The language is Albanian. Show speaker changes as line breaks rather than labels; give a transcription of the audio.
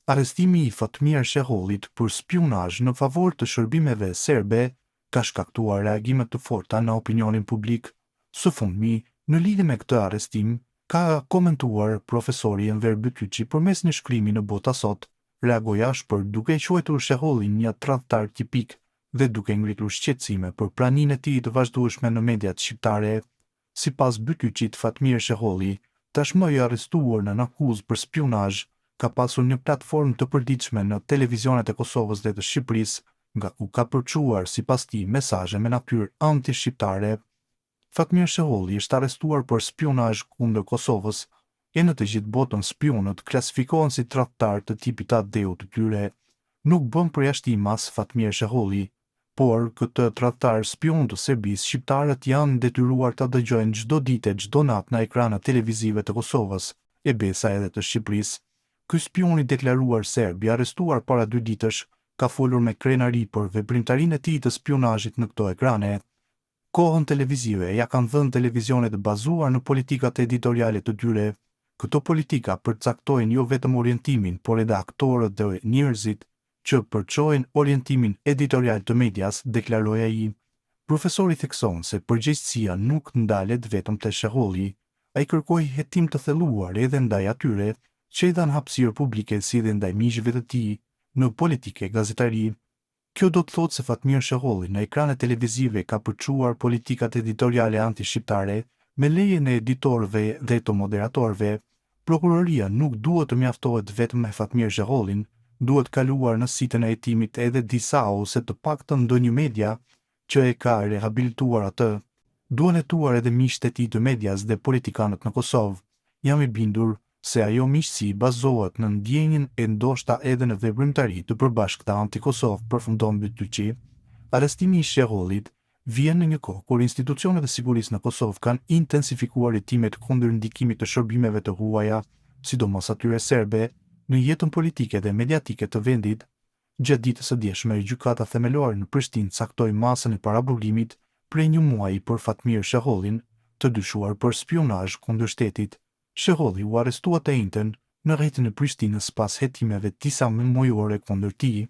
Arrestimi i Fatmir Shehollit për spionazh në favor të shërbimeve serbe ka shkaktuar reagime të forta në opinionin publik. Së fundmi, në lidhje me këtë arrestim, ka komentuar profesori Enver Bytyçi përmes një shkrimi në Bota Sot, reagoi ashpër duke i quajtur Shehollin një tradhtar tipik dhe duke ngritur shqetësime për praninë e tij të vazhdueshme në mediat shqiptare. Sipas Bytyçit, Fatmir Sheholli, tashmë i arrestuar në akuzë për spionazh, ka pasur një platformë të përditshme në televizionet e Kosovës dhe të Shqipërisë, nga ku ka përçuar sipas tij mesazhe me natyrë anti-shqiptare. Fatmir Sheholli është arrestuar për spionazh kundër Kosovës, e në të gjithë botën spionët klasifikohen si tradhtar të tipit ADU të tyre. Nuk bën përjashtim as Fatmir Sheholli, por këtë tradhtar spion të Serbisë, shqiptarët janë detyruar ta dëgjojnë çdo ditë çdo natë në ekranet televizive të Kosovës, e besa edhe të Shqipërisë. Ky spion i deklaruar serb i arrestuar para 2 ditësh ka folur me krenari për veprimtarinë e tij të spionazhit në këto ekrane. Kohën televizive ja kanë dhënë televizionet të bazuar në politikat editoriale të tyre. Këto politika përcaktojnë jo vetëm orientimin, por edhe aktorët dhe njerëzit që përçojnë orientimin editorial të medias, deklaroi ai. Profesori thekson se përgjegjësia nuk ndalet vetëm te Sheholli. Ai kërkoi hetim të thelluar edhe ndaj atyre që i dhanë hapësirë publike si dhe ndaj miqve të tij në politike gazetari. Kjo do të thotë se Fatmir Sheholli në ekranet televizive ka përçuar politikat editoriale anti-shqiptare me lejen e editorëve dhe të moderatorëve. Prokuroria nuk duhet të mjaftohet vetëm me Fatmir Shehollin, duhet kaluar në sitën e hetimit edhe disa ose të paktën ndonjë media që e ka rehabilituar atë. Duhen hetuar edhe miqtë e tij të medias dhe politikanët në Kosovë. Jam i bindur se ajo miqësi bazohet në ndjenjën e ndoshta edhe në veprimtari të përbashkëta anti-Kosovë, përfundon Bytyçi. Arrestimi i Shehollit vjen në një kohë kur institucionet e sigurisë në Kosovë kanë intensifikuar hetimet kundër ndikimit të shërbimeve të huaja, sidomos atyre serbe, në jetën politike dhe mediatike të vendit. Gjatë ditës së dieshme, gjykata themelore në Prishtinë caktoi masën e paraburgimit prej një muaji për Fatmir Shehollin, të dyshuar për spionazh kundër shtetit. Sheholli u arrestua të njëjtën në rrethin e Prishtinës pas hetimeve disa muajore kundër tij.